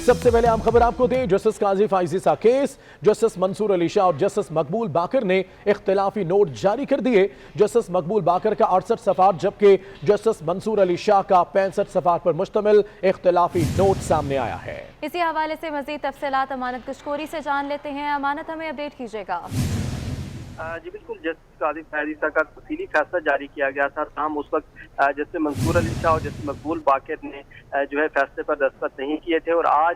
सबसे पहले आम खबर आपको दें। जस्टिस काजी फाइजीसा केस, जस्टिस मंसूर अली शाह और जस्टिस मकबूल बाकर ने इख्तिलाफी नोट जारी कर दिए। जस्टिस मकबूल बाकर का 68 सफ़ात जबकि जस्टिस मंसूर अली शाह का 65 सफ़ात पर मुश्तमिल इख्तिलाफी नोट सामने आया है। इसी हवाले से मजीद तफसीलात अमानत कशकोरी से जान लेते हैं। अमानत, हमें अपडेट कीजिएगा। जी बिल्कुल, जस्टिस काजी फाइजीसा का तफसीली फैसला जारी किया गया था। ताहम उस वक्त जस्टिस मंसूर अली शाह और जस्टिस मकबूल बाकर ने जो है फैसले पर दस्तखत नहीं किए थे और आज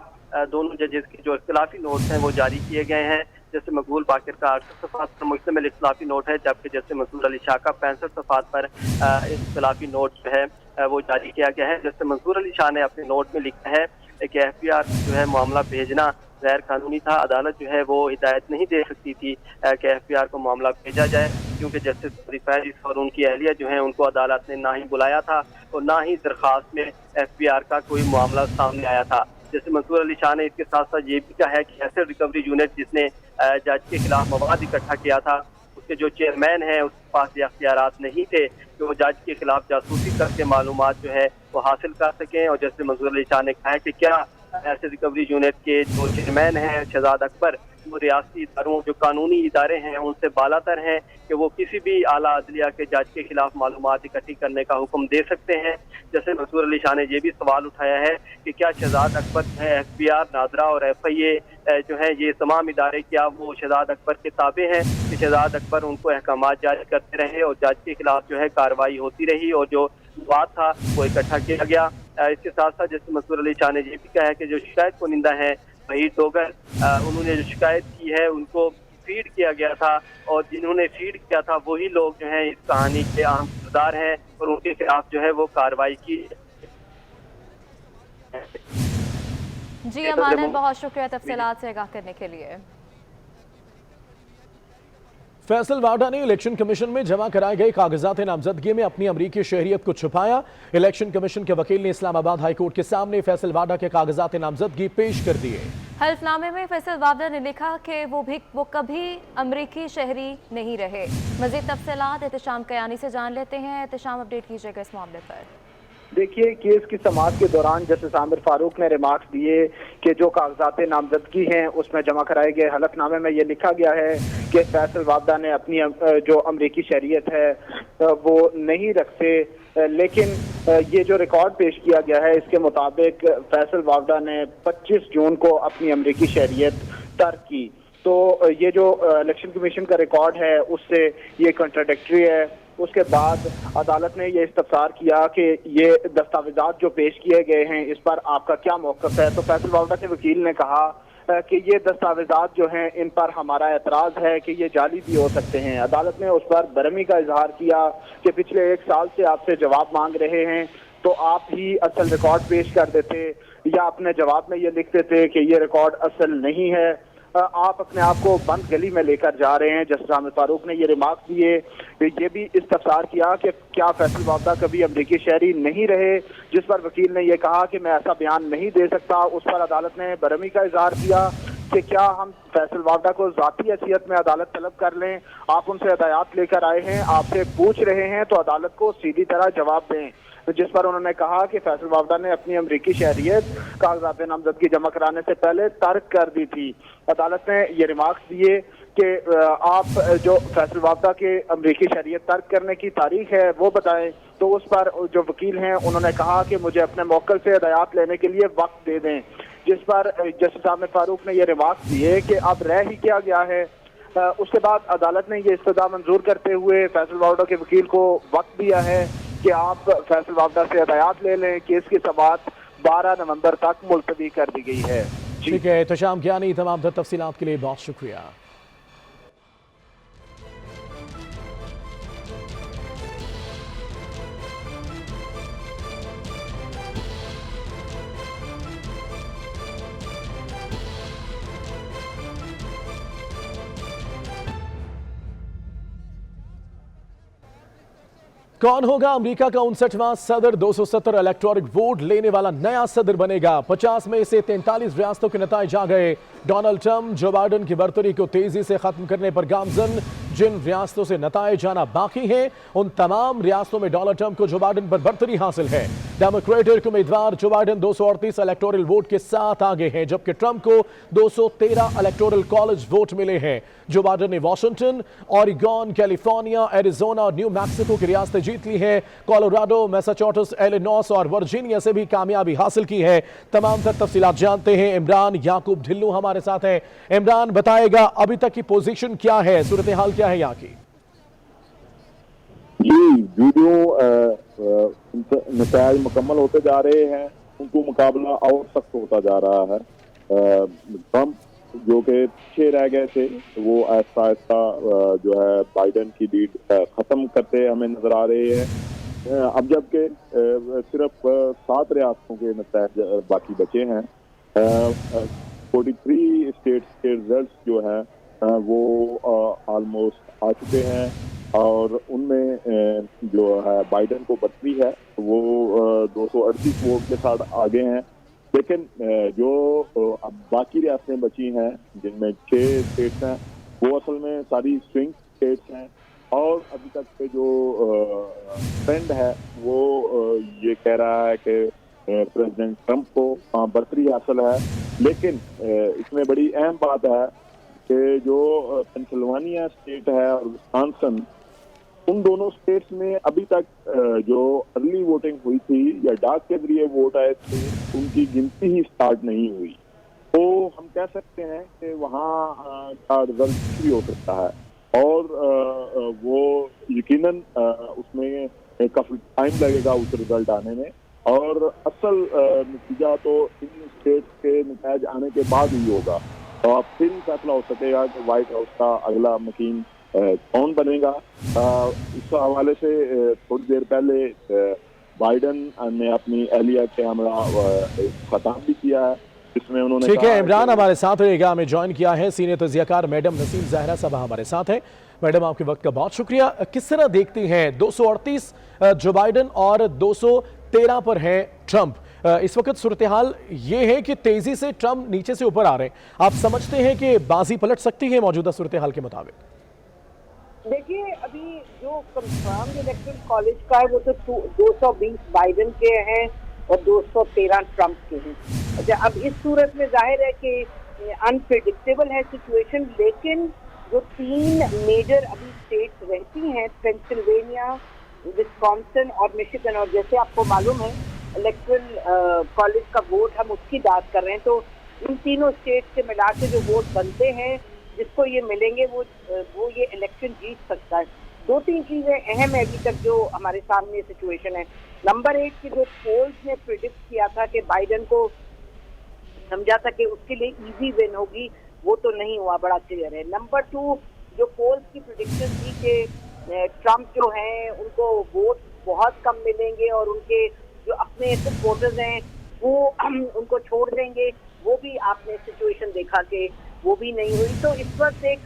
दोनों जजेस के जो इख्तिलाफी नोट हैं वो जारी किए गए हैं। जैसे मकबूल बाकर का 68 सफ़ात पर मुश्तमिल इख्तिलाफी नोट है, जबकि जैसे मंसूर अली शाह का 65 सफ़ात पर इख्तिलाफी नोट जो है वो जारी किया गया है। जैसे मंसूर अली शाह ने अपने नोट में लिखा है कि FBR जो है मामला भेजना गैर कानूनी था। अदालत जो है वो हिदायत नहीं दे सकती थी कि FBR को मामला भेजा जाए, क्योंकि जस्टिस फाइजीसा और उनकी अहलिया जो है उनको अदालत ने ना ही बुलाया था और ना ही दरख्वास्त में FBR का कोई मामला सामने आया था। जैसे मंसूर अली शाह ने इसके साथ साथ ये भी कहा है कि एसेट रिकवरी यूनिट जिसने जज के खिलाफ मवाद इकट्ठा किया था, उसके जो चेयरमैन हैं उसके पास ये अख्तियारात नहीं थे कि वो जज के खिलाफ जासूसी करके मालूमात जो है वो हासिल कर सकें। और जैसे मंसूर अली शाह ने कहा है कि क्या ऐसे रिकवरी यूनिट के जो चेयरमैन हैं शहजाद अकबर, वो रियासती इदारों जो कानूनी इदारे हैं उनसे बालातर हैं कि वो किसी भी आला अदलिया के जज के खिलाफ मालूमात इकट्ठी करने का हुक्म दे सकते हैं। जैसे मंसूर अली शाह ने ये भी सवाल उठाया है कि क्या शहजाद अकबर है, FBR, नादरा और FIA जो है ये तमाम इदारे क्या वो शहजाद अकबर के ताबे हैं कि शहजाद अकबर उनको अहकामात जारी करते रहे और जज के खिलाफ जो है कार्रवाई होती रही और जो बात था वो इकट्ठा किया गया। इसके साथ साथ जैसे मंसूर अली शाह ने ये भी कहा है कि जो शिकायत कुनिंदा है वहीद डोगर, उन्होंने जो शिकायत की है उनको फीड किया गया था और जिन्होंने फीड किया था वही लोग जो हैं इस कहानी के अहम किरदार हैं और उनके खिलाफ जो है वो कार्रवाई की। जी अमानत, बहुत शुक्रिया तफसीलात से आगाह करने के लिए। फैसल वाडा ने इलेक्शन कमीशन में जमा कराए गए कागजात नामजदगी में अपनी अमरीकी शहरियत को छुपाया। इलेक्शन कमीशन के वकील ने इस्लामाबाद हाई कोर्ट के सामने फैसल वाडा के कागजात नामजदगी पेश कर दिए। हल्फनामे में फैसल वाडा ने लिखा कि वो कभी अमरीकी शहरी नहीं रहे। मजीद तफसीलात एहतशाम कयानी से जान लेते हैं। एहतशाम, अपडेट कीजिएगा इस मामले पर। देखिए, केस की समाअत के दौरान जस्टिस आमिर फारूक ने रिमार्क्स दिए कि जो कागजात नामजदगी हैं उसमें जमा कराए गए हलफनामे में ये लिखा गया है कि फैसल वाबदा ने अपनी जो अमरीकी शहरियत है वो नहीं रखते, लेकिन ये जो रिकॉर्ड पेश किया गया है इसके मुताबिक फैसल वाबदा ने 25 जून को अपनी अमरीकी शहरियत तर्क की। तो ये जो इलेक्शन कमीशन का रिकॉर्ड है उससे ये कंट्राडिक्टरी है। उसके बाद अदालत ने ये इस्तफसार किया कि ये दस्तावेजात जो पेश किए गए हैं इस पर आपका क्या मौक़िफ़ है। तो फैसल वावडा के वकील ने कहा कि ये दस्तावेजात जो हैं इन पर हमारा एतराज़ है कि ये जाली भी हो सकते हैं। अदालत ने उस पर बरहमी का इजहार किया कि पिछले 1 साल से आपसे जवाब मांग रहे हैं तो आप ही असल रिकॉर्ड पेश कर देते या अपने जवाब में ये लिख देते कि ये रिकॉर्ड असल नहीं है। आप अपने आप को बंद गली में लेकर जा रहे हैं। जस्टिस आमिर फारूक ने ये रिमार्क्स दिए। ये भी इस्तफसार किया कि क्या फैसल वाबदा कभी अमरीकी शहरी नहीं रहे, जिस पर वकील ने यह कहा कि मैं ऐसा बयान नहीं दे सकता। उस पर अदालत ने बरहमी का इजहार किया कि क्या हम फैसल वाबदा को ज़ाती हैसियत में अदालत तलब कर लें। आप उनसे हदायत लेकर आए हैं, आपसे पूछ रहे हैं तो अदालत को सीधी तरह जवाब दें। तो जिस पर उन्होंने कहा कि फैसल वाबदा ने अपनी अमरीकी शहरियत कागजात नामजदगी जमा कराने से पहले तर्क कर दी थी। अदालत ने ये रिमार्क्स दिए कि आप जो फैसल वाबदा के अमरीकी शहरियत तर्क करने की तारीख है वो बताएं। तो उस पर जो वकील हैं उन्होंने कहा कि मुझे अपने मौक़िफ़ से हदायत लेने के लिए वक्त दे दें, जिस पर जस्टिस आमिर फारूक ने ये रिमार्क्स दिए कि अब रह ही क्या गया है। उसके बाद अदालत ने ये इस्तदा मंजूर करते हुए फैसल वाबदा के वकील को वक्त दिया है कि आप फैसल वाबदा से हदायत ले लें। केस की समाअत 12 नवंबर तक मुलतवी कर दी गई है। ठीक है, एहतशाम कियानी, तमाम तफसीलात के लिए बहुत शुक्रिया। कौन होगा अमेरिका का 59वां सदर? 270 इलेक्टोरल वोट लेने वाला नया सदर बनेगा। 50 में से 43 रियासतों के नतीजे आ गए। डोनाल्ड ट्रंप जो बाइडेन की बरतरी को तेजी से खत्म करने पर गामजन। जिन रियासतों से नताए जाना बाकी हैं उन तमाम रियासतों में डोनाल्ड ट्रंप को जो बाइडेन पर बढ़तरी हासिल है। डेमोक्रेटिक उम्मीदवार जो बाइडेन 238 इलेक्टोरल वोट के साथ आगे हैं, जबकि ट्रंप को 213 इलेक्टोरल कॉलेज वोट मिले हैं। जो बाइडेन ने वॉशिंगटन, ऑरिगॉन, कैलिफोर्निया, एरिजोना और न्यू मैक्सिको की रियासतें जीत ली हैं। कोलोराडो, मैसाचुसेट्स, इलिनॉइस और वर्जीनिया से भी कामयाबी हासिल की है। तमाम तर तफसीलात जानते हैं, इमरान याकूब ढिल्लू हमारे साथ हैं। इमरान बताएगा अभी तक की पोजीशन क्या है, सूरत हाल क्या है यहाँ की? जी, वीडियो नतायज मुकम्मल होते जा रहे हैं, उनको मुकाबला और सख्त होता जा रहा है। ट्रंप जो कि पीछे रह गए थे वो आहिस्ता आहिस्ता जो है बाइडेन की लीड खत्म करते हमें नजर आ रहे हैं। अब जबकि सिर्फ 7 रियासतों के नतायज बाकी बचे हैं। 43 स्टेट्स के रिजल्ट जो है वो ऑलमोस्ट आ चुके हैं और उनमें जो है बाइडेन को बढ़तरी है वो 238 वोट के साथ आगे हैं। लेकिन जो अब बाकी रियासतें बची हैं जिनमें 6 स्टेट्स हैं वो असल में सारी स्विंग स्टेट्स हैं और अभी तक के जो ट्रेंड है वो ये कह रहा है कि प्रेसिडेंट ट्रंप को बढ़तरी हासिल है। लेकिन इसमें बड़ी अहम बात है कि जो पेंसिल्वानिया स्टेट है और विस्कॉन्सिन, उन दोनों स्टेट्स में अभी तक जो अर्ली वोटिंग हुई थी या डाक के जरिए वोट आए थे उनकी गिनती ही स्टार्ट नहीं हुई। तो हम कह सकते हैं कि वहाँ का रिजल्ट भी हो सकता है और वो यकीनन उसमें काफी टाइम लगेगा उस रिजल्ट आने में और असल नतीजा तो इन स्टेट्स के नतीजे आने के बाद ही होगा। तो अब फिर ही फैसला हो सकेगा कि व्हाइट हाउस का अगला मकीन कौन बनेगा। इस हवाले से थोड़ी देर पहले बाइडेन ने अपनी एहलिया के हमरा खिताब भी किया है जिसमें उन्होंने ठीक है, इमरान हमारे साथ रहेगा, हमें ज्वाइन किया है सीनियर तजियाकार मैडम नसीम जहरा साहबा हमारे साथ हैं। मैडम आपके वक्त का बहुत शुक्रिया। किस तरह देखती हैं 238 जो बाइडेन और 213 पर है ट्रंप, इस वक्त सूरत हाल ये है कि तेजी से ट्रंप नीचे से ऊपर आ रहे हैं, आप समझते हैं कि बाजी पलट सकती है मौजूदा सूरत हाल के मुताबिक? देखिए, अभी जो कंफर्म इलेक्टोरल कॉलेज का है वो तो 220 बाइडेन के हैं और 213 ट्रंप के हैं। अच्छा, अब इस सूरत में जाहिर है कि अनप्रेडिक्टेबल है सिचुएशन, लेकिन जो 3 मेजर अभी स्टेट्स रहती हैं, पेंसिल्वेनिया, विस्कॉन्सिन और मिशिगन, और जैसे आपको मालूम है इलेक्टोरल कॉलेज का वोट हम उसकी बात कर रहे हैं, तो इन तीनों स्टेट्स से मिला के जो वोट बनते हैं जिसको ये मिलेंगे वो ये इलेक्शन जीत सकता है। 2-3 चीजें अहम है अभी तक जो हमारे सामने सिचुएशन है। नंबर 1 की जो पोल्स ने प्रिडिक्ट किया था कि बाइडेन को समझा था कि उसके लिए इजी विन होगी, वो तो नहीं हुआ, बड़ा क्लियर है। नंबर 2 जो पोल्स की प्रिडिक्शन थी कि ट्रंप जो हैं उनको वोट बहुत कम मिलेंगे और उनके जो अपने सपोर्टर्स हैं वो उनको छोड़ देंगे, वो भी आपने सिचुएशन देखा कि वो भी नहीं हुई। तो इस वक्त एक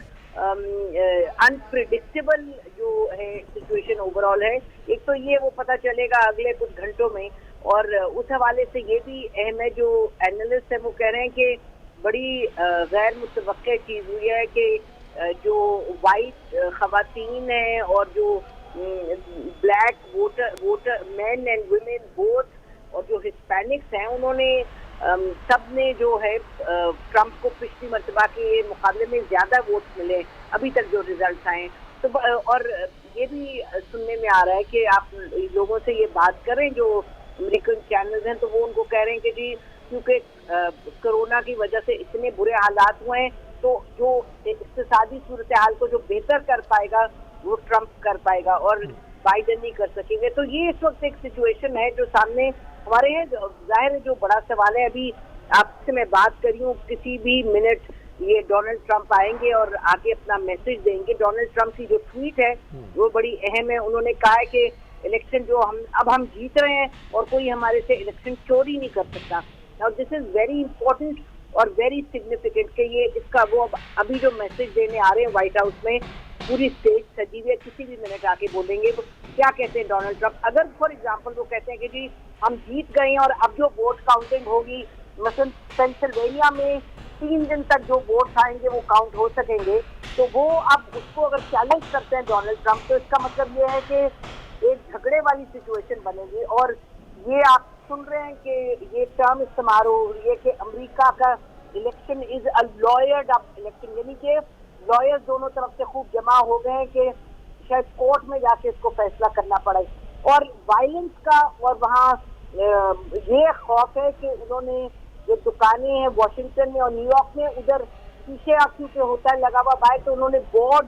अनप्रिडिक्टेबल जो है सिचुएशन ओवरऑल है। एक तो ये वो पता चलेगा अगले कुछ घंटों में, और उस हवाले से ये भी अहम है जो एनालिस्ट है वो कह रहे हैं कि बड़ी गैर मुतवक्के चीज हुई है कि जो वाइट खवातीन हैं और जो black voter man and women both और जो हिस्पैनिक्स हैं उन्होंने सब ने जो है ट्रंप को पिछली मर्तबा के मुकाबले में ज्यादा वोट मिले अभी तक जो रिजल्ट आए। तो और ये भी सुनने में आ रहा है कि आप लोगों से ये बात करें जो अमेरिकन चैनल्स हैं तो वो उनको कह रहे हैं कि जी क्योंकि कोरोना की वजह से इतने बुरे हालात हुए हैं तो जो इक्तिसादी सूरत हाल को जो बेहतर कर पाएगा वो ट्रंप कर पाएगा और बाइडेन नहीं कर सकेंगे। तो ये इस वक्त एक सिचुएशन है जो सामने हमारे है। जाहिर है जो बड़ा सवाल है, अभी आपसे मैं बात कर रही हूँ, किसी भी मिनट ये डोनाल्ड ट्रंप आएंगे और आगे अपना मैसेज देंगे। डोनाल्ड ट्रंप की जो ट्वीट है वो बड़ी अहम है। उन्होंने कहा है कि इलेक्शन जो हम जीत रहे हैं और कोई हमारे से इलेक्शन चोरी नहीं कर सकता। और दिस इज वेरी इंपॉर्टेंट और वेरी सिग्निफिकेंट कि ये इसका वो अभी जो मैसेज देने आ रहे हैं व्हाइट हाउस में, पूरी स्टेज सजी हुई है, किसी भी मिनट आके बोलेंगे। तो क्या कहते हैं डोनाल्ड ट्रंप, अगर फॉर एग्जांपल वो कहते हैं कि जी हम जीत गए हैं और अब जो वोट काउंटिंग होगी, मसलन पेंसिल्वेनिया में 3 दिन तक जो वोट आएंगे वो काउंट हो सकेंगे, तो वो अब उसको अगर चैलेंज करते हैं डोनाल्ड ट्रंप, तो इसका मतलब ये है कि एक झगड़े वाली सिचुएशन बनेगी। और ये आप सुन रहे हैं कि ये टर्म समारोह, ये कि अमेरिका का election is a lawyered up election, यानी कि लॉयर्स दोनों तरफ से खूब जमा हो गए हैं कि शायद कोर्ट में जाके इसको फैसला करना पड़े। और वायलेंस का, और वहाँ ये खौफ है कि उन्होंने जो दुकानें हैं वॉशिंगटन में और न्यूयॉर्क में, उधर शीशे क्योंकि होता है लगा हुआ बाहर, तो उन्होंने बोर्ड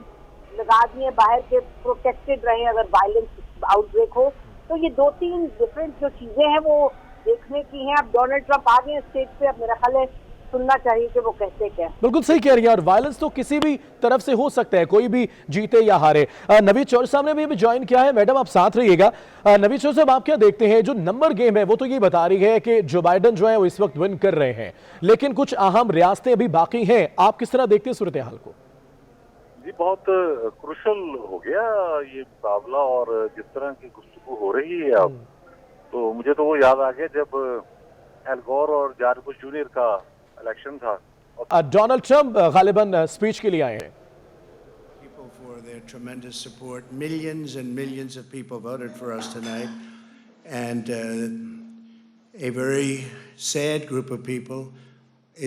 लगा दिए बाहर के, प्रोटेक्टेड रहे अगर वायलेंस आउटब्रेक हो। तो ये 2-3 डिफरेंट जो चीजें हैं वो देखने की हैं। अब डोनाल्ड ट्रंप आ गए स्टेज पे, अब मेरा ख्याल है सुनना चाहिए कि वो कहते क्या। बिल्कुल सही कह रही है, और वायलेंस तो किसी भी तरफ से हो सकता है, कोई भी जीते या हारे। नवीद चौर साहब ने भी ज्वाइन किया है। मैडम आप साथ रहिएगा। नवीद चौर साहब, आप क्या देखते हैं, जो नंबर गेम है वो तो ये बता रही है कि जो बाइडन जो है वो इस वक्त विन कर रहे हैं, लेकिन कुछ अहम रियासतें अभी बाकी हैं। आप किस तरह देखते हैं सूरत हाल को? जी बहुत क्रुशल हो गया ये मुकाबला, और जिस तरह की गुफ्तगू हो रही है अब, तो मुझे तो वो याद आ गया जब एल गोर और जॉर्ज बुश जूनियर का इलेक्शन था। डोनाल्ड ट्रंप गालिबन स्पीच के लिए आए हैं। People for their tremendous support. Millions and millions of people voted for us tonight, and a very sad group of people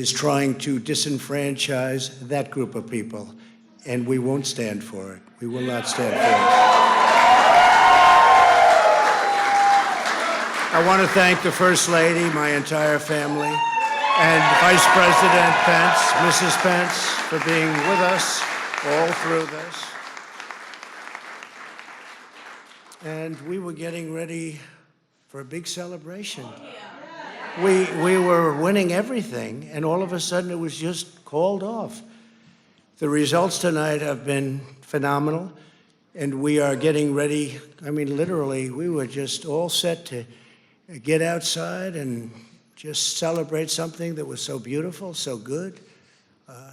is trying to disenfranchise that group of people, and we won't stand for it. We will not stand for it. I want to thank the First Lady, my entire family, and Vice President Pence, Mrs. Pence, for being with us all through this. And we were getting ready for a big celebration. We were winning everything, and all of a sudden it was just called off. The results tonight have been phenomenal, and we are getting ready. I mean, literally, we were just all set to get outside and just celebrate something that was so beautiful, so good,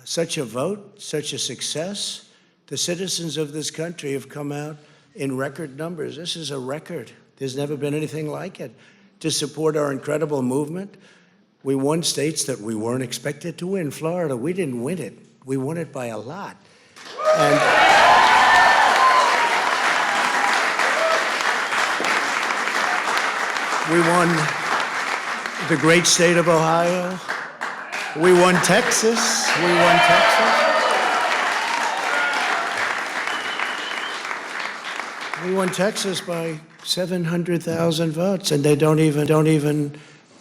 such a vote, such a success. The citizens of this country have come out in record numbers. This is a record. There's never been anything like it, to support our incredible movement. We won states that we weren't expected to win. Florida, we didn't win it. We won it by a lot. And we won the great state of Ohio. We won Texas. We won Texas. We won Texas by 700,000 votes, and they don't even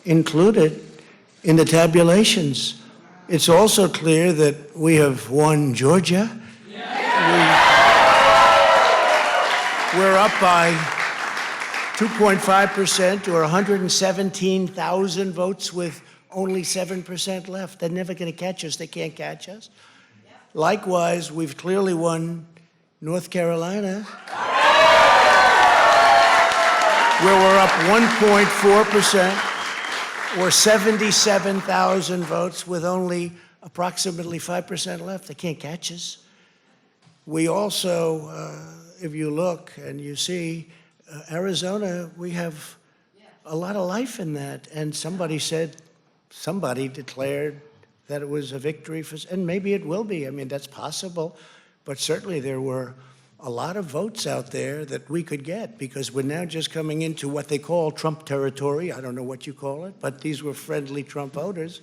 include it in the tabulations. It's also clear that we have won Georgia. We're up by 2.5%, or 117,000 votes, with only 7% left. They're never going to catch us. They can't catch us. Likewise, we've clearly won North Carolina, where we're up 1.4%, or 77,000 votes, with only approximately 5% left. They can't catch us. We also, if you look and you see, Arizona, we have a lot of life in that. And somebody declared that it was a victory for, and maybe it will be. I mean, that's possible. But certainly there were a lot of votes out there that we could get, because we're now just coming into what they call Trump territory. I don't know what you call it, but these were friendly Trump voters.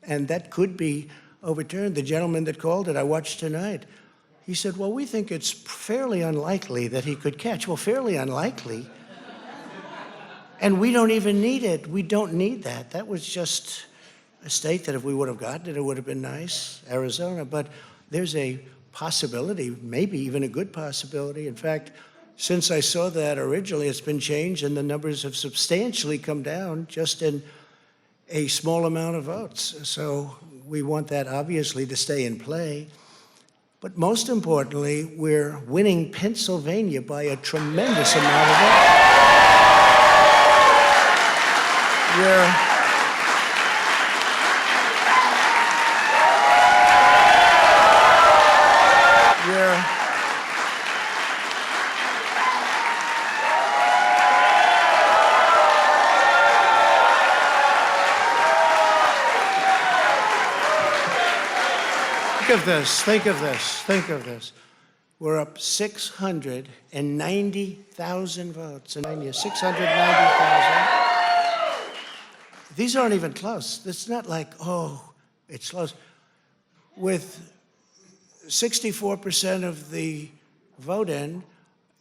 And that could be overturned. The gentleman that called it, I watched tonight, he said, well, we think it's fairly unlikely that he could catch. Well, fairly unlikely. And we don't even need it. We don't need that. That was just a state that if we would have gotten it, it would have been nice, Arizona. But there's a possibility, maybe even a good possibility. In fact, since I saw that originally, it's been changed, and the numbers have substantially come down just in a small amount of votes. So we want that, obviously, to stay in play. But most importantly, we're winning Pennsylvania by a tremendous amount of votes. think of this, think of this, think of this. We're up 690,000 votes. 690,000. These aren't even close. It's not like, oh, it's close. With 64% of the vote in,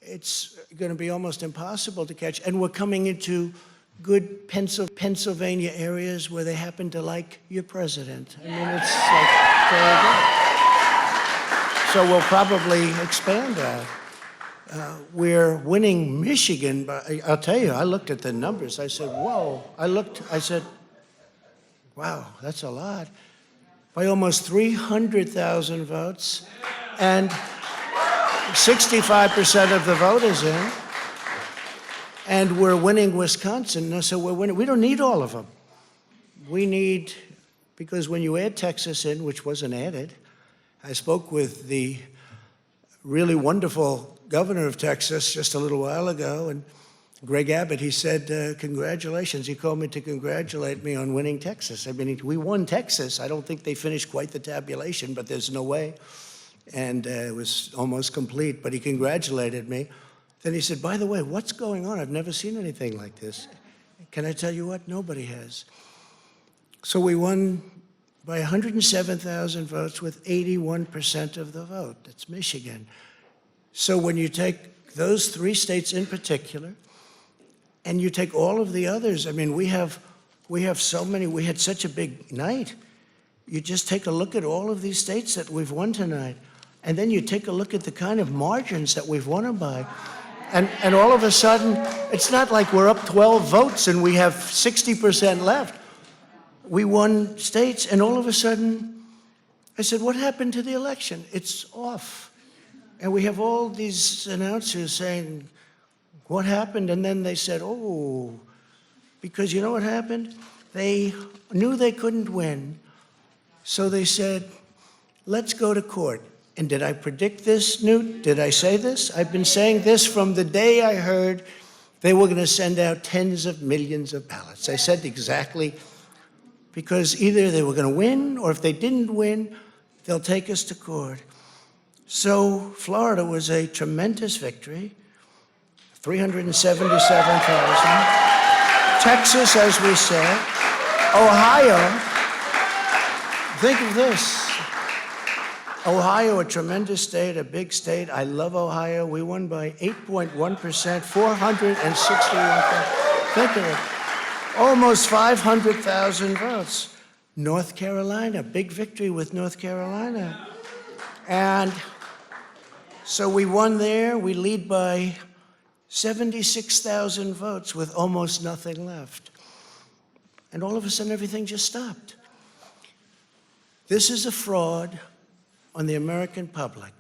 it's going to be almost impossible to catch. And we're coming into good Pennsylvania areas where they happen to like your president. I mean, it's like very good. So we'll probably expand that. We're winning Michigan, but I'll tell you, I looked at the numbers. I said, whoa. I said, wow, that's a lot. By almost 300,000 votes, and 65% of the vote is in. And we're winning Wisconsin, so we're winning. We don't need all of them. We need, because when you add Texas in, which wasn't added, I spoke with the really wonderful governor of Texas just a little while ago, and Greg Abbott, he said, congratulations. He called me to congratulate me on winning Texas. I mean, we won Texas. I don't think they finished quite the tabulation, but there's no way. And it was almost complete, but he congratulated me. Then he said, by the way, what's going on? I've never seen anything like this. Can I tell you what? Nobody has. So we won by 107,000 votes with 81% of the vote. That's Michigan. So when you take those three states in particular, and you take all of the others, I mean, we have so many, we had such a big night. You just take a look at all of these states that we've won tonight, and then you take a look at the kind of margins that we've won them by. And all of a sudden, it's not like we're up 12 votes and we have 60% left. We won states, and all of a sudden, I said, what happened to the election? It's off. And we have all these announcers saying, what happened? And then they said, oh, because you know what happened? They knew they couldn't win. So they said, let's go to court. And did I predict this, Newt? Did I say this? I've been saying this from the day I heard they were going to send out tens of millions of ballots. I said exactly, because either they were going to win, or if they didn't win, they'll take us to court. So Florida was a tremendous victory, 377,000. Texas, as we said. Ohio, think of this. Ohio, a tremendous state, a big state. I love Ohio. We won by 8.1%, 461,000. Think of it. Almost 500,000 votes. North Carolina, big victory with North Carolina. And so we won there. We lead by 76,000 votes with almost nothing left. And all of a sudden, everything just stopped. This is a fraud on the American public.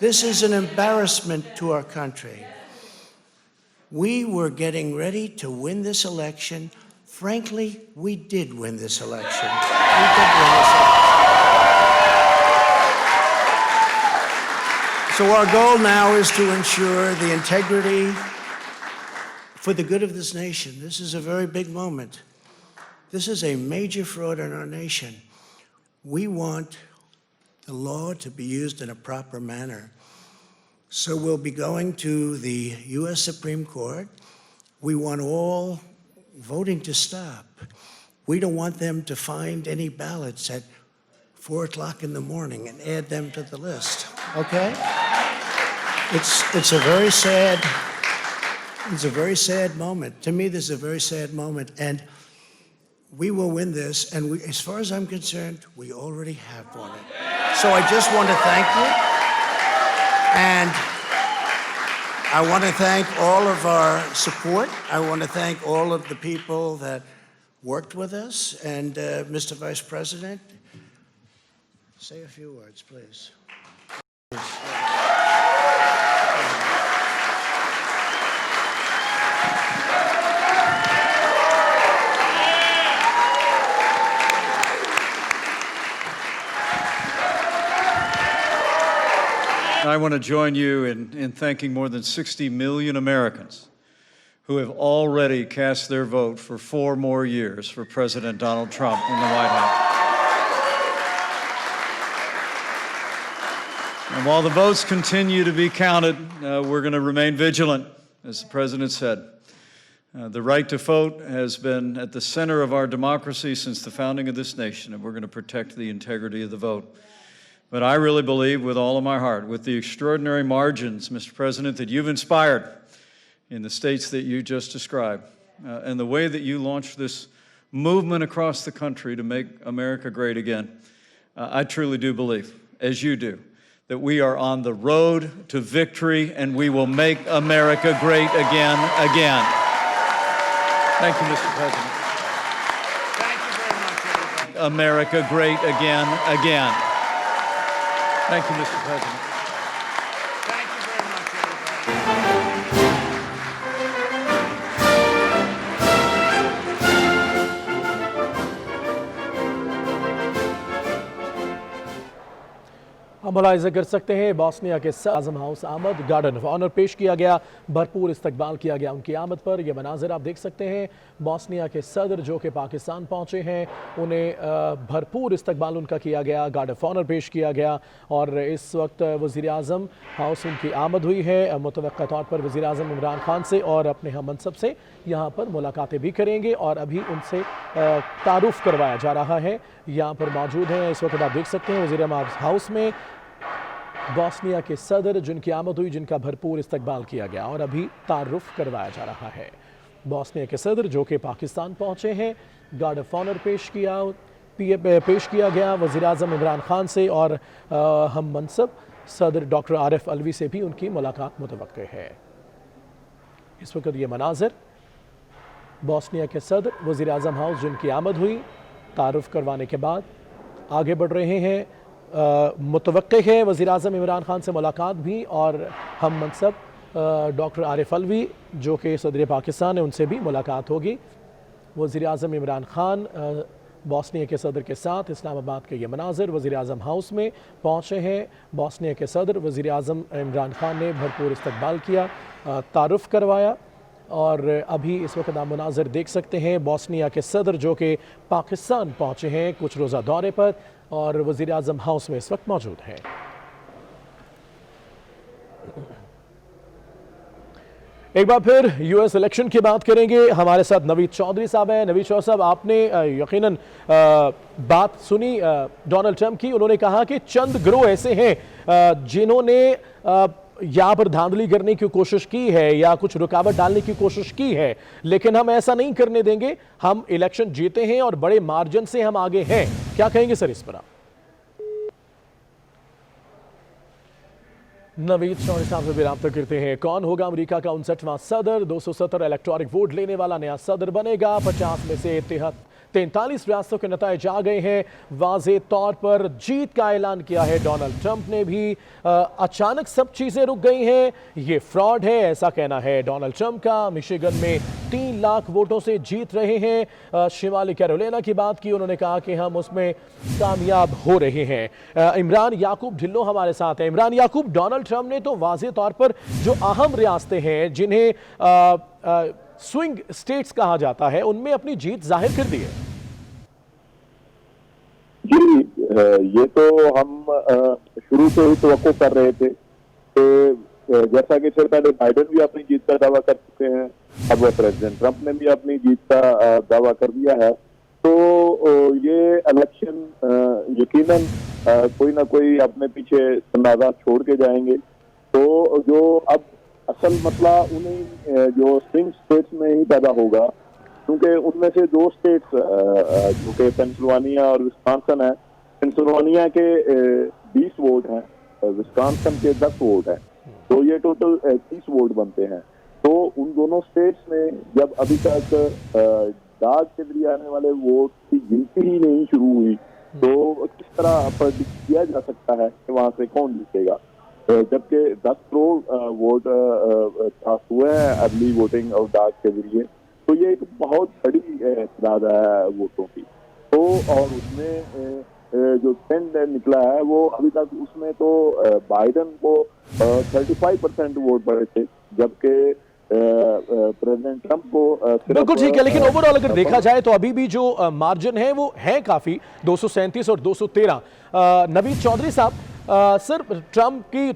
This is an embarrassment to our country. We were getting ready to win this election. Frankly, we did win this election. We did win this election. So our goal now is to ensure the integrity for the good of this nation. This is a very big moment. This is a major fraud in our nation. We want the law to be used in a proper manner. So we'll be going to the U.S. Supreme Court. We want all voting to stop. We don't want them to find any ballots at 4 o'clock in the morning and add them to the list, okay? It's a very sad moment. To me, this is a very sad moment, and we will win this, and we, as far as I'm concerned, we already have won it. So I just want to thank you, and I want to thank all of our support. I want to thank all of the people that worked with us, and Mr. Vice President, say a few words, please. I want to join you in thanking more than 60 million Americans who have already cast their vote for 4 more years for President Donald Trump in the White House. while the votes continue to be counted, we're going to remain vigilant, as the President said. The right to vote has been at the center of our democracy since the founding of this nation, and we're going to protect the integrity of the vote. But I really believe with all of my heart, with the extraordinary margins, Mr. President, that you've inspired in the states that you just described, and the way that you launched this movement across the country to make America great again, I truly do believe, as you do, that we are on the road to victory and we will make America great again. Thank you, Mr. President. Thank you very much, everybody. America great again. Thank you, Mr. President. Thank you very much, everybody. हम मुलाहिजा कर सकते हैं Bosnia के आज़म house आमद, garden of honour पेश किया गया, भरपूर इस्तकबाल किया गया उनकी आमद पर। यह मनाजिर आप देख सकते हैं, बॉस्निया के सदर जो कि पाकिस्तान पहुँचे हैं, उन्हें भरपूर इस्तकबाल उनका किया गया, गार्ड ऑफ ऑनर पेश किया गया। और इस वक्त वज़ीर आज़म हाउस उनकी आमद हुई है, मुतवक्का तौर पर वज़ीर आज़म इमरान खान से और अपने हम मनसब से यहाँ पर मुलाकातें भी करेंगे और अभी उनसे तारुफ करवाया जा रहा है। यहाँ पर मौजूद हैं इस वक्त आप देख सकते हैं वज़ीर आज़म हाउस में बॉस्निया के सदर जिनकी आमद हुई, जिनका भरपूर इस्तकबाल किया गया और अभी तारुफ करवाया जा रहा है। बॉस्निया के सदर जो कि पाकिस्तान पहुँचे हैं, गार्ड ऑफ ऑनर पेश किया गया वज़ीर आज़म इमरान खान से और हम मनसब सदर डॉक्टर आरिफ अलवी से भी उनकी मुलाकात मुतवक्के है। इस वक्त ये मनाजिर बॉस्निया के सदर वज़ीर आज़म हाउस जिनकी आमद हुई, तारुफ करवाने के बाद आगे बढ़ रहे हैं। मुतवक्के है वज़ीर आज़म इमरान खान से मुलाकात भी और हम मनसब डॉक्टर आरिफ अलवी जो कि सदर पाकिस्तान है उनसे भी मुलाकात होगी। वज़ीर आज़म इमरान खान बॉस्निया के सदर के साथ इस्लामाबाद के ये मनाजिर वज़ीर आज़म हाउस में पहुँचे हैं। बॉस्निया के सदर वज़ीर आज़म इमरान खान ने भरपूर इस्तकबाल किया, तारुफ करवाया और अभी इस वक्त आप मनाजिर देख सकते हैं बॉस्निया के सदर जो कि पाकिस्तान पहुँचे हैं कुछ रोज़ा दौरे पर और वज़ीर आज़म हाउस में इस वक्त मौजूद हैं। एक बार फिर यूएस इलेक्शन की बात करेंगे, हमारे साथ नवीद चौधरी साहब हैं। नवीद चौधरी साहब, आपने यकीनन बात सुनी डोनाल्ड ट्रंप की। उन्होंने कहा कि चंद गिरोह ऐसे हैं जिन्होंने यहाँ पर धांधली करने की कोशिश की है या कुछ रुकावट डालने की कोशिश की है, लेकिन हम ऐसा नहीं करने देंगे, हम इलेक्शन जीते हैं और बड़े मार्जिन से हम आगे हैं। क्या कहेंगे सर इस पर आप? नवीद चौधरी साहब से भी रब्ता करते हैं। कौन होगा अमेरिका का 59वां सदर? 270 इलेक्टोरिक वोट लेने वाला नया सदर बनेगा। 50 में से 43 रियासतों के नतीजे आ गए हैं। वाज़े तौर पर जीत का ऐलान किया है डोनाल्ड ट्रंप ने भी। अचानक सब चीज़ें रुक गई हैं, ये फ्रॉड है ऐसा कहना है डोनाल्ड ट्रंप का। मिशिगन में 3 लाख वोटों से जीत रहे हैं। शिमाली कैरोलिना की बात की, उन्होंने कहा कि हम उसमें कामयाब हो रहे हैं। इमरान याकूब ढिल्लो हमारे साथ हैं। इमरान याकूब, डोनाल्ड ट्रंप ने तो वाज़े तौर पर जो अहम रियासतें हैं जिन्हें स्विंग स्टेट्स कहा जाता है उनमें अपनी जीत जाहिर कर दी है। जी, ये तो हम शुरू से ही तवक्को कर रहे थे कि जैसा कि सर पहले बाइडेन भी अपनी जीत का दावा कर चुके हैं, अब प्रेसिडेंट ट्रंप ने भी अपनी जीत का दावा कर दिया है, तो ये इलेक्शन यकीनन कोई ना कोई अपने पीछे तनाज़ा छोड़ के जाएंगे। तो जो अब असल मसला उन्हीं जो स्विंग स्टेट्स में ही पैदा होगा, क्योंकि उनमें से 2 स्टेट्स जो कि पेंसिल्वानिया और विस्कॉन्सिन है। पेंसिल्वानिया के 20 वोट हैं, विस्कॉन्सिन के 10 वोट हैं, तो ये टोटल 30 वोट बनते हैं। तो उन दोनों स्टेट्स में जब अभी तक दाग के जरिए आने वाले वोट की गिनती ही नहीं शुरू हुई, तो किस तरह प्रेडिक्ट किया जा सकता है कि वहां से कौन जीतेगा? जबकि 10 करोड़ वोट पास हुए हैं अर्ली वोटिंग और डाक के जरिए, तो ये एक बहुत बड़ी तादाद है वोटों की। तो और उसमें जो ट्रेंड निकला है वो अभी तक उसमें तो बाइडेन को 35% वोट पड़े थे, जबकि प्रेसिडेंट ट्रंप को बिल्कुल ठीक है। लेकिन ओवरऑल अगर देखा जाए तो अभी भी जो मार्जिन है वो है काफी, 237 और 213। नवीद चौधरी साहब, सर, ट्रंप की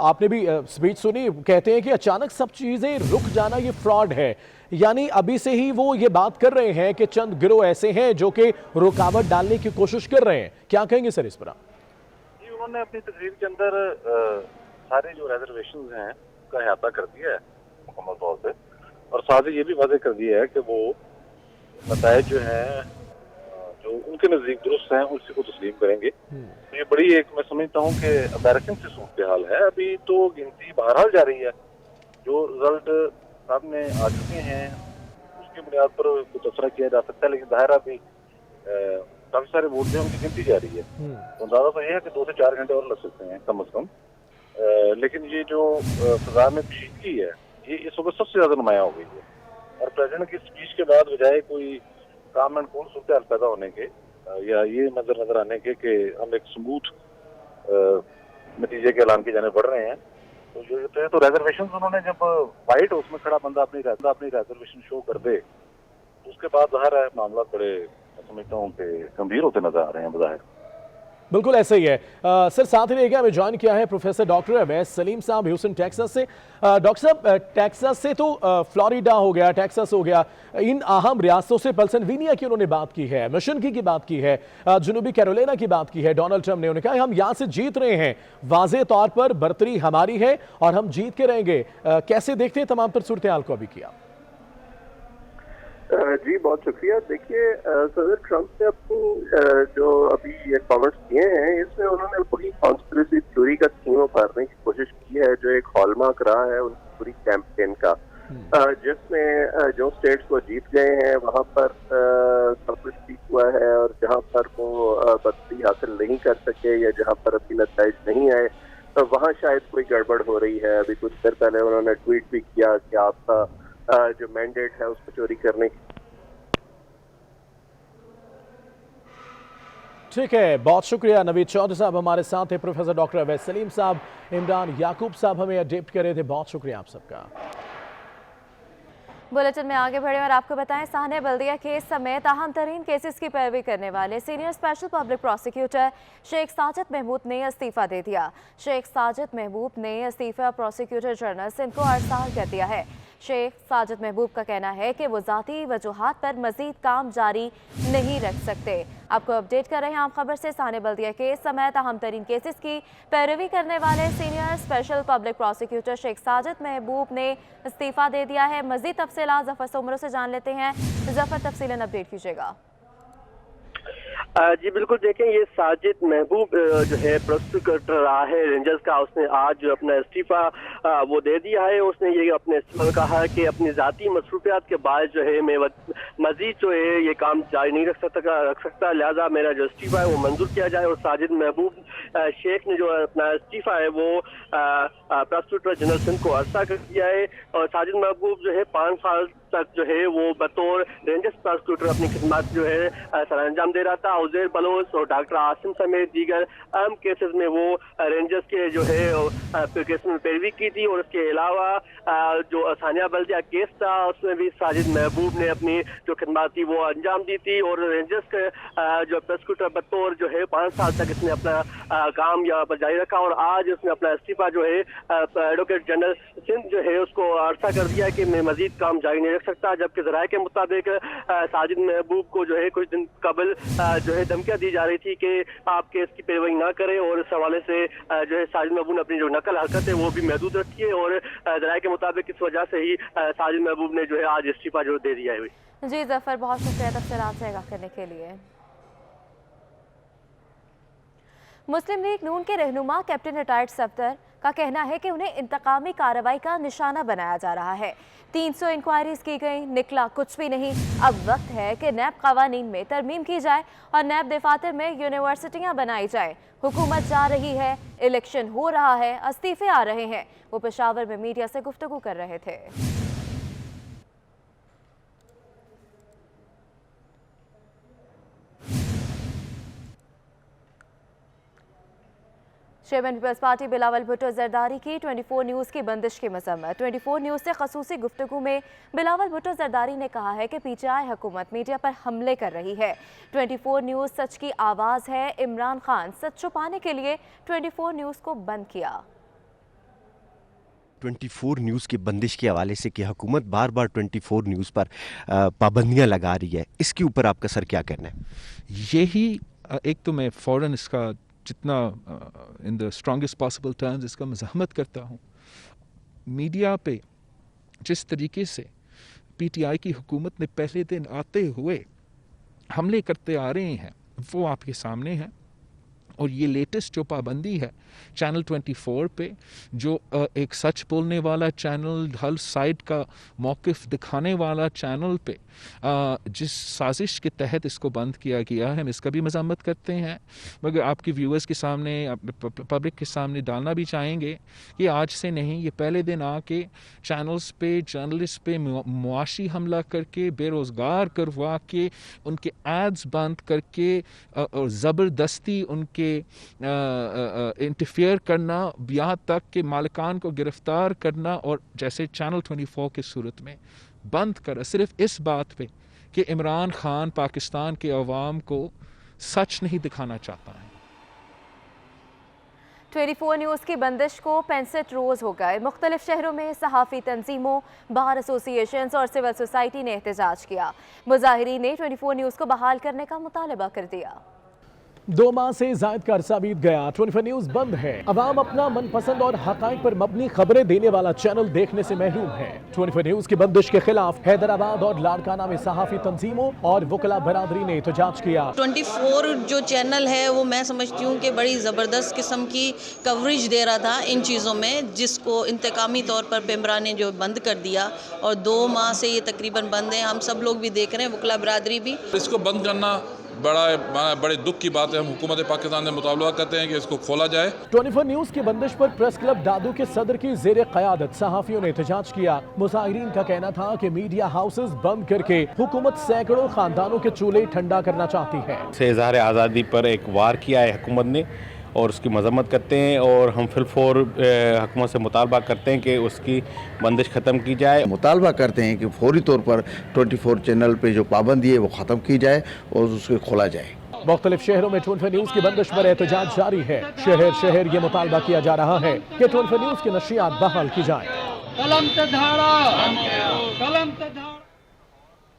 आपने भी स्पीच सुनी, कहते हैं कि अचानक सब चीजें रुक जाना ये फ्रॉड है, यानी अभी से ही वो ये बात कर रहे हैं कि चंद गिरोह ऐसे हैं जो कि रुकावट डालने की कोशिश कर रहे हैं। क्या कहेंगे सर इस पर? जी, उन्होंने अपनी तकरीर के अंदर सारे जो रिजर्वेशन हैं उसका अहाता कर दिया है मुकम्मल तौर पे, और साथ ही ये भी वादे कर दिया है कि वो नतायज जो हैं जो उनके नजदीक दुरुस्त हैं उसी को तस्लीम करेंगे। तो ये बड़ी एक मैं समझता हूँ कि अमेरिकन सी सूरत हाल है। अभी तो गिनती बहरहाल जारी है, जो रिजल्ट सामने आ चुके हैं उसकी बुनियाद पर कुछ तबसरा किया जा सकता है, लेकिन दायरा भी काफी सारे वोट जो है उनकी गिनती जारी है। तो अंदाजा तो ये है कि 2 से 4 घंटे और लग सकते हैं कम अज कम। लेकिन ये जो फिजा में कशीदगी है ये इस वक्त सबसे ज्यादा नुमाया हो गई है, और प्रेसिडेंट की स्पीच के बाद बजाय कोई काम एंड कूल सूरत हाल पैदा होने के या ये नजर आने के कि हम एक स्मूथ नतीजे के ऐलान की जाने बढ़ रहे हैं, तो रिजर्वेशन उन्होंने जब वाइट हाउस में खड़ा बंदा अपनी रिजर्वेशन शो कर दे तो उसके बाद जाहिर है मामला बड़े समझता हूँ कि गंभीर होते नजर आ रहे हैं बज़ाहिर। बिल्कुल ऐसा ही है। सर, साथ ही लेके हमें ज्वाइन किया है प्रोफेसर डॉक्टर अवैस सलीम साहब ह्यूस्टन टेक्सास से। डॉक्टर साहब, टेक्सास से तो फ्लोरिडा हो गया, टेक्सास हो गया, इन अहम रियासतों से पेंसिल्वेनिया की उन्होंने बात की है, मिशिगन की बात की है, जनूबी कैरोलिना की बात की है। डोनाल्ड ट्रंप ने उन्होंने कहा हम यहाँ से जीत रहे हैं, वाज़े तौर पर बर्तरी हमारी है और हम जीत के रहेंगे। कैसे देखते हैं तमाम तर सूरत हाल को अभी किया? जी बहुत शुक्रिया। देखिए, सदर ट्रंप ने अपनी जो अभी ये कमेंट्स दिए हैं इसमें उन्होंने पूरी कॉन्स्पिरेसी थ्योरी का थीम उभारने की कोशिश की है, जो एक हॉलमार्क रहा है उनकी पूरी कैंपेन का, जिसमें जो स्टेट्स वो जीत गए हैं वहां पर सब कुछ ठीक हुआ है, और जहां पर वो बदली हासिल नहीं कर सके या जहां पर अभी नतीजे नहीं आए तो वहां शायद कोई गड़बड़ हो रही है। अभी कुछ देर पहले उन्होंने ट्वीट भी किया कि आपका जो मैंडेट है उसको चोरी करने की। ठीक है, बहुत शुक्रिया। नवीद चौधरी साहब हमारे साथ थे, प्रोफेसर डॉक्टर अवैस सलीम साहब, इमरान याकूब साहब हमें अपडेट कर रहे थे। बहुत शुक्रिया आप सबका। बुलेटिन में आगे बढ़े और आपको बताएं, साहने बल्दिया केस समेत अहम तरीन केसेस की पैरवी करने वाले senior special public prosecutor Sheikh Sajid Mehboob ने इस्तीफा दे दिया। शेख साजिद महबूब ने इस्तीफा प्रोसिक्यूटर जनरल सिंध को अरसाल कर दिया है। शेख साजिद महबूब का कहना है कि वो ज़ाती वजूहात पर मजीद काम जारी नहीं रख सकते। आपको अपडेट कर रहे हैं आप खबर से। साहने बल्दिया केस समेत अहम तरीन केसेस की पैरवी करने वाले senior special public prosecutor Sheikh Sajid Mehboob ने इस्तीफा दे दिया है। मजीद तफसीलात जफर सोमरो से जान लेते हैं। जफर, तफसीलन अपडेट कीजिएगा। जी बिल्कुल, देखें ये साजिद महबूब जो है प्रोसिक्यूटर रहा है रेंजर्स का, उसने आज जो अपना इस्तीफा वो दे दिया है। उसने ये अपने इस्तीफा में कहा कि अपनी ज़ाती मसरूफियात के बाद जो है मैं मजीद जो है ये काम जारी नहीं रख सकता, लिहाजा मेरा जो इस्तीफा है वो मंजूर किया जाए। और साजिद महबूब शेख ने जो अपना इस्तीफा है वो प्रोसिक्यूटर जनरल सिंध को अर्सा कर दिया है। और साजिद महबूब जो है 5 साल तक जो है वो बतौर रेंजर्स प्रोसिक्यूटर अपनी खिदमत जो है सर अंजाम दे रहा था। उजैर बलोच और डॉक्टर आसिम समेत दीगर अहम केसेस में वो रेंजर्स के जो है केस में पैरवी की थी। और उसके अलावा जो सानिया बल्दिया केस था उसमें भी साजिद महबूब ने अपनी जो खिदमत थी वो अंजाम दी थी। और रेंजर्स के जो प्रोसिक्यूटर बतौर जो है 5 साल तक इसने अपना काम यहाँ पर जारी रखा। और आज उसने अपना इस्तीफा जो है एडवोकेट जनरल सिंध जो है उसको अर्सा कर दिया कि मैं मजीद काम जारी नहीं रख सकता। जबकि ज़राए के मुताबिक साजिद महबूब को जो है कुछ दिन कबल जो है धमकियां दी जा रही थी कि आप केस की पैरवी ना करें, और इस हवाले से जो है साजिद महबूब ने अपनी जो नकल हरकत है वो भी महदूद रखी है। और ज़राए के मुताबिक इस वजह से ही साजिद महबूब ने जो है आज इस्तीफा जो दे दिया है। जी जफर, बहुत शुक्रिया तफसीलात से आगाह करने के लिए। मुस्लिम लीग नून के रहनुमा कैप्टन रिटायर्ड सफदर का कहना है कि उन्हें इंतकामी कार्रवाई का निशाना बनाया जा रहा है। 300 इंक्वायरीज की गई, निकला कुछ भी नहीं। अब वक्त है कि नैब कवानीन में तरमीम की जाए और नैब दफातर में यूनिवर्सिटियां बनाई जाए। हुकूमत जा रही है, इलेक्शन हो रहा है, इस्तीफे आ रहे हैं। वो पेशावर में मीडिया से गुफ्तगू कर रहे थे। Chairman Peoples Party Bilawal Bhutto Zardari की 24 न्यूज़ की बंदिश की मजम्मत। 24 न्यूज़ से खसूसी गुफ्तगू में बिलावल भुट्टो जरदारी ने कहा है कि पीटीआई हुकूमत मीडिया पर हमले कर रही है। 24 न्यूज़ सच की आवाज़ है। इमरान खान सच छुपाने के लिए 24 न्यूज़ को बंद किया। 24 न्यूज़ की बंदिश के हवाले से कि हुकूमत बार बार 24 न्यूज़ पर पाबंदियां लगा रही है, इसके ऊपर आपका सर क्या कहना है? यही एक तो मैं फ़ौरन इसका जितना in the strongest possible terms इसका मज़ाहमत करता हूँ। मीडिया पे जिस तरीके से पीटीआई की हुकूमत ने पहले दिन आते हुए हमले करते आ रहे हैं वो आपके सामने है। और ये लेटेस्ट जो पाबंदी है चैनल 24 पे, जो एक सच बोलने वाला चैनल, हर साइड का मौक़िफ़ दिखाने वाला चैनल पे जिस साजिश के तहत इसको बंद किया गया है, हम इसका भी मज़म्मत करते हैं। मगर आपके व्यूअर्स के सामने, पब्लिक के सामने डालना भी चाहेंगे कि आज से नहीं, ये पहले दिन आके चैनल्स पे, जर्नलिस्ट पे मुआशी हमला करके, बेरोज़गार करवा के, उनके एड्स बंद करके और ज़बरदस्ती उनके इंटरफेयर करना, यहाँ तक कि मालिकान को गिरफ्तार करना, और जैसे चैनल 24 की सूरत में बंद कर सिर्फ इस बात पे कि इमरान खान पाकिस्तान के अवाम को सच नहीं दिखाना चाहता है। 24 न्यूज़ की बंदिश को 65 रोज़ हो गए। मुख्तलिफ शहरों में सहाफ़ी तंजीमों, बार एसोसिएशंस और सिविल सोसाइटी ने एहतजाज किया। मुजाहिरीन ने 24 न्यूज़ को बहाल करने का मुतालबा कर दिया। 2 माह से जायद का अरसा बीत गया, 24 न्यूज़ बंद है। अवाम अपना मनपसंद और हक़ाइक़ पर मबनी खबरें देने वाला चैनल देखने से महरूम है। 24 न्यूज़ की बंदिश के खिलाफ हैदराबाद और लाड़काना में सहाफ़ी तंजीमों और वकला बरादरी ने एहतजाज किया। 24 जो चैनल है वो मैं समझती हूँ कि बड़ी ज़बरदस्त किस्म की कवरेज दे रहा था इन चीज़ों में, जिसको इंतकामी तौर पर पेमरा ने जो बंद कर दिया, और 2 माह से ये तकरीबन बंद है। हम सब लोग भी देख रहे हैं, वकला बरादरी भी। इसको बंद करना बड़े दुख की बात है। हम हुकूमत पाकिस्तान से मुतालबा करते हैं कि इसको खोला जाए। 24 न्यूज़ की बंदिश पर प्रेस क्लब दादू के सदर की ज़ेरे क़यादत सहाफ़ियों ने एहतजाज किया। मुज़ाहिरीन का कहना था कि मीडिया हाउसेस बंद करके हुकूमत सैकड़ों खानदानों के चूल्हे ठंडा करना चाहती है। इज़हार आज़ादी पर एक वार किया है हुकूमत ने, और उसकी मजम्मत करते हैं, और हम फिलफौर हुकूमत से मुतालबा करते हैं कि उसकी बंदिश ख़त्म की जाए। मुतालबा करते हैं कि फौरी तौर पर 24 चैनल पे जो पाबंदी है वो ख़त्म की जाए और उसको खोला जाए। मुख्तलिफ शहरों में 24 न्यूज़ की बंदिश पर एहतजाज जारी है। शहर शहर ये मुतालबा किया जा रहा है कि 24 न्यूज़ की नशियात बहाल की जाए।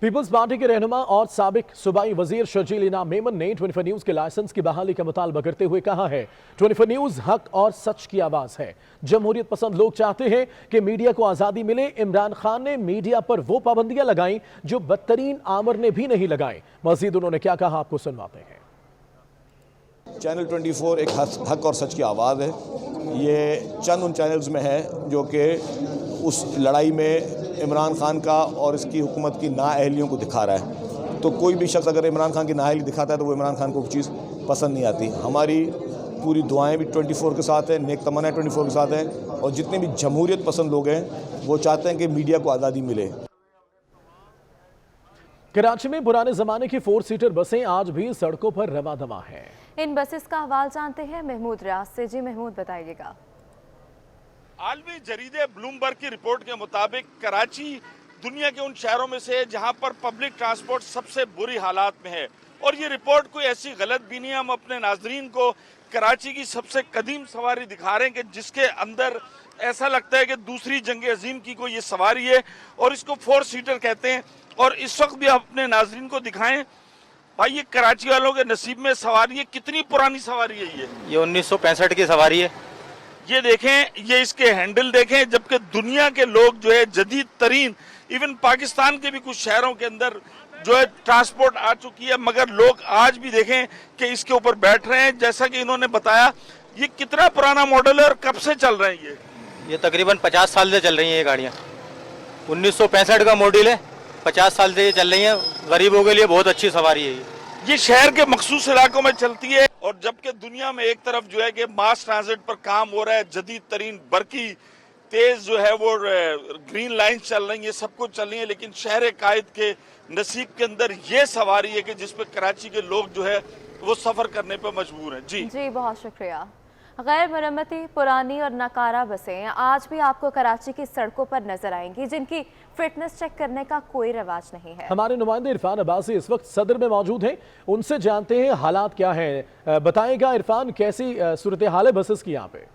पीपल्स पार्टी के रहनुमा और साबिक सूबाई वजीर शर्जील इनाम मेमन ने 24 न्यूज़ के लाइसेंस की बहाली का मुतालबा करते हुए कहा है, 24 न्यूज़ हक और सच की आवाज़ है। जमहूरियत पसंद लोग चाहते हैं कि मीडिया को आज़ादी मिले। इमरान खान ने मीडिया पर वो पाबंदियां लगाई जो बदतरीन आमर ने भी नहीं लगाई। मजीद उन्होंने क्या कहा, आपको सुनवाते हैं। चैनल 24 एक हक और सच की आवाज़ है। ये चंद उन चैनल्स में है जो कि उस लड़ाई में इमरान खान का और इसकी हुकूमत की नाअहलियों को दिखा रहा है। तो कोई भी शख्स अगर इमरान खान की नाअहली दिखाता है तो वो इमरान खान को चीज़ पसंद नहीं आती। हमारी पूरी दुआएं भी 24 के साथ हैं, नेक तमन्नाएं 24 के साथ हैं, और जितने भी जमहूरियत पसंद लोग हैं वो चाहते हैं कि मीडिया को आज़ादी मिले। कराची में पुराने जमाने की 4 सीटर बसें आज भी सड़कों पर रवा दवा हैं। इन बसेस का अहवाल जानते हैं महमूद रियाज से। जी महमूद, बताइएगा। आलमी जरीदे ब्लूमबर्ग की रिपोर्ट के मुताबिक कराची दुनिया के उन शहरों में से है जहां पर पब्लिक ट्रांसपोर्ट सबसे बुरी हालात में है। और ये रिपोर्ट कोई ऐसी गलत भी नहीं है। हम अपने नाजरीन को कराची की सबसे कदीम सवारी दिखा रहे हैं कि जिसके अंदर ऐसा लगता है कि दूसरी जंग अजीम की कोई ये सवारी है, और इसको 4 सीटर कहते हैं। और इस वक्त भी आप अपने नाजरीन को दिखाएं, भाई ये कराची वालों के नसीब में सवारी है। कितनी पुरानी सवारी है ये 1965 की सवारी है। ये देखें, ये इसके हैंडल देखें, जबकि दुनिया के लोग जो है जदीद तरीन, इवन पाकिस्तान के भी कुछ शहरों के अंदर जो है ट्रांसपोर्ट आ चुकी है, मगर लोग आज भी देखें कि इसके ऊपर बैठ रहे हैं। जैसा कि इन्होंने बताया, ये कितना पुराना मॉडल है और कब से चल रहे हैं ये तकरीबन 50 साल से चल रही हैं ये गाड़ियाँ। 1965 का मॉडल है, 50 साल से ये चल रही हैं। गरीबों के लिए बहुत अच्छी सवारी है ये शहर के मखसूस इलाकों में चलती है। और जबकि दुनिया में एक तरफ जो है कि मास ट्रांजिट पर काम हो रहा है, जदीद तरीन बरकी तेज जो है वो ग्रीन लाइन चल रही है, सब कुछ चल रही है, लेकिन शहर कायद के नसीब के अंदर ये सवारी है कि जिस पे कराची के लोग जो है वो सफर करने पर मजबूर हैं। जी बहुत शुक्रिया। गैर मरम्मती, पुरानी और नाकारा बसें आज भी आपको कराची की सड़कों पर नजर आएंगी, जिनकी फिटनेस चेक करने का कोई रवाज नहीं है। हमारे नुमाइंदे इरफान अब्बासी इस वक्त सदर में मौजूद हैं, उनसे जानते हैं हालात क्या हैं। बताएगा इरफान, कैसी सूरत हाल है बसेस की यहाँ पे?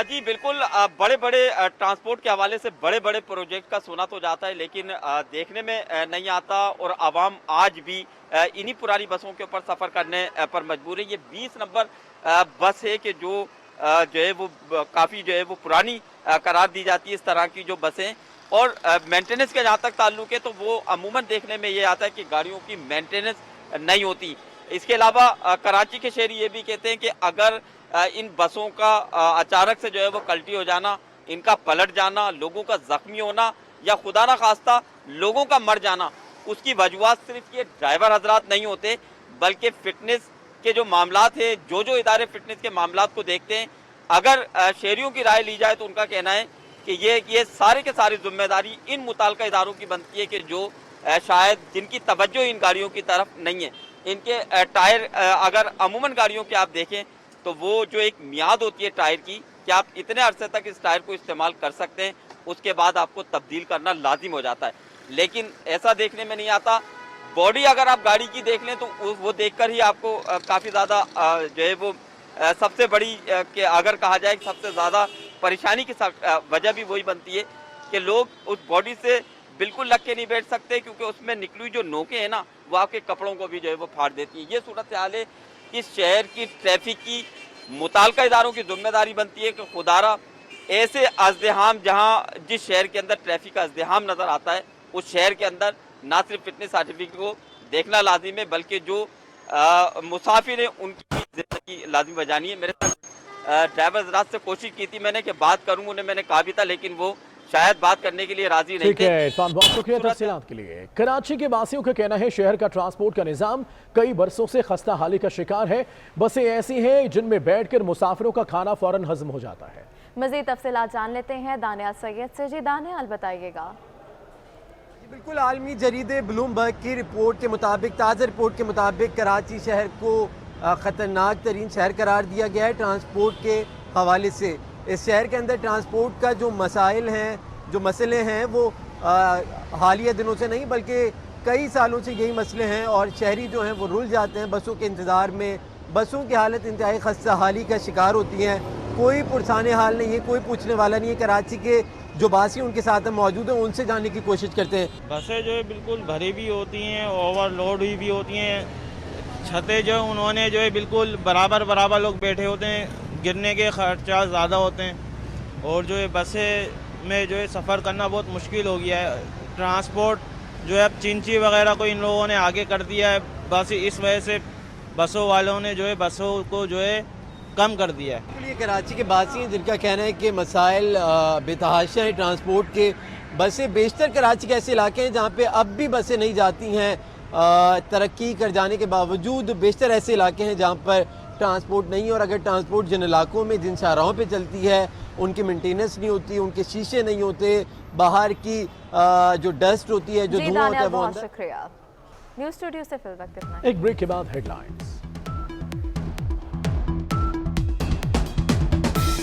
जी बिल्कुल, बड़े बड़े ट्रांसपोर्ट के हवाले से बड़े बड़े प्रोजेक्ट का सुना तो जाता है, लेकिन देखने में नहीं आता और आवाम आज भी इन्हीं पुरानी बसों के ऊपर सफ़र करने पर मजबूर है। ये 20 नंबर बस है कि जो है वो काफ़ी जो है वो पुरानी करार दी जाती है इस तरह की जो बसें, और मेंटेनेंस का जहाँ तक ताल्लुक है तो वो अमूमन देखने में ये आता है कि गाड़ियों की मेंटेनेंस नहीं होती। इसके अलावा कराची के शहरी ये भी कहते हैं कि अगर इन बसों का अचानक से जो है वो कल्टी हो जाना, इनका पलट जाना, लोगों का जख्मी होना या खुदा ना खास्ता लोगों का मर जाना, उसकी वजूहात सिर्फ ये ड्राइवर हजरात नहीं होते, बल्कि फिटनेस के जो मामलात है, जो इदारे फिटनेस के मामलात को देखते हैं, अगर शहरियों की राय ली जाए तो उनका कहना है कि ये सारे के सारी जिम्मेदारी इन मुताल्लिका इदारों की बनती है कि जो शायद जिनकी तवज्जो इन गाड़ियों की तरफ नहीं है। इनके टायर अगर अमूमन गाड़ियों के आप देखें तो वो जो एक मियाद होती है टायर की कि आप इतने अरसे तक इस टायर को इस्तेमाल कर सकते हैं, उसके बाद आपको तब्दील करना लाजिम हो जाता है, लेकिन ऐसा देखने में नहीं आता। बॉडी अगर आप गाड़ी की देख लें तो वो देखकर ही आपको काफ़ी ज़्यादा जो है वो सबसे बड़ी कि अगर कहा जाए सबसे ज़्यादा परेशानी की वजह भी वही बनती है कि लोग उस बॉडी से बिल्कुल लग के नहीं बैठ सकते, क्योंकि उसमें निकली हुई जो नोकें हैं ना वो आपके कपड़ों को भी जो है वो फाड़ देती है। ये सूरत हाल है। इस शहर की ट्रैफिक की मुताल्लिका इदारों की जिम्मेदारी बनती है कि खुदारा ऐसे अज़्दिहाम, जहाँ जिस शहर के अंदर ट्रैफिक का अज़्दिहाम नज़र आता है उस शहर के अंदर ना सिर्फ फिटनेस सर्टिफिकेट को देखना लाजिम है, बल्कि जो मुसाफिर हैं उनकी ज़िंदगी लाजिम बजानी है। मेरे साथ ड्राइवर हज़रात से कोशिश की थी मैंने कि बात करूँ, उन्हें मैंने कहा भी था, लेकिन वो शायद बात करने के लिए राजी नहीं थे। ठीक है इरफान, बहुत शुक्रिया तफसीलात के लिए। कराची के वासियों का कहना है शहर का ट्रांसपोर्ट का निज़ाम कई बरसों से खस्ता हाली का शिकार है। बसें ऐसी हैं जिनमें बैठकर मुसाफिरों का खाना फौरन हजम हो जाता है। मज़ीद तफसीलात जान लेते हैं दानियाल सैयद से। जी दानियाल, बताइएगा। बिल्कुल, आलमी जरीदे ब्लूमबर्ग की रिपोर्ट के मुताबिक, ताज़ा रिपोर्ट के मुताबिक कराची शहर को ख़तरनाक तरीन शहर करार दिया गया है ट्रांसपोर्ट के हवाले से। इस शहर के अंदर ट्रांसपोर्ट का जो मसाइल हैं, जो मसले हैं, वो हालिया दिनों से नहीं बल्कि कई सालों से यही मसले हैं, और शहरी जो हैं वो रुल जाते हैं बसों के इंतज़ार में। बसों की हालत इंतहाई खस्ता हाली का शिकार होती हैं, कोई पुरसाने हाल नहीं है, कोई पूछने वाला नहीं है। कराची के जो बासी उनके साथ हम मौजूद हैं, उनसे जानने की कोशिश करते हैं। बसें जो है बिल्कुल भरी भी होती हैं, ओवरलोड हुई भी होती हैं। छतें जो उन्होंने जो है बिल्कुल बराबर लोग बैठे होते हैं, गिरने के खर्चा ज़्यादा होते हैं, और जो है बसें में जो है सफ़र करना बहुत मुश्किल हो गया है। ट्रांसपोर्ट जो है अब चिंची वगैरह को इन लोगों ने आगे कर दिया है, बस इस वजह से बसों वालों ने जो है बसों को जो है कम कर दिया है। ये कराची के बासी हैं जिनका कहना है कि मसाइल बेतहाशा हैं ट्रांसपोर्ट के। बसें बेशतर कराची के ऐसे इलाके हैं जहाँ पे अब भी बसें नहीं जाती हैं, तरक्की कर जाने के बावजूद बेशतर ऐसे इलाके हैं जहाँ पर ट्रांसपोर्ट नहीं, और अगर ट्रांसपोर्ट जिन इलाकों में जिन शाहराहों पे चलती है उनकी मेंटेनेंस नहीं होती, उनके शीशे नहीं होते, बाहर की जो डस्ट होती है, जो धुआं होता है वो। बहुत शुक्रिया। न्यूज़ स्टूडियो से फिल वक्त इतना। एक ब्रेक के बाद हेडलाइन।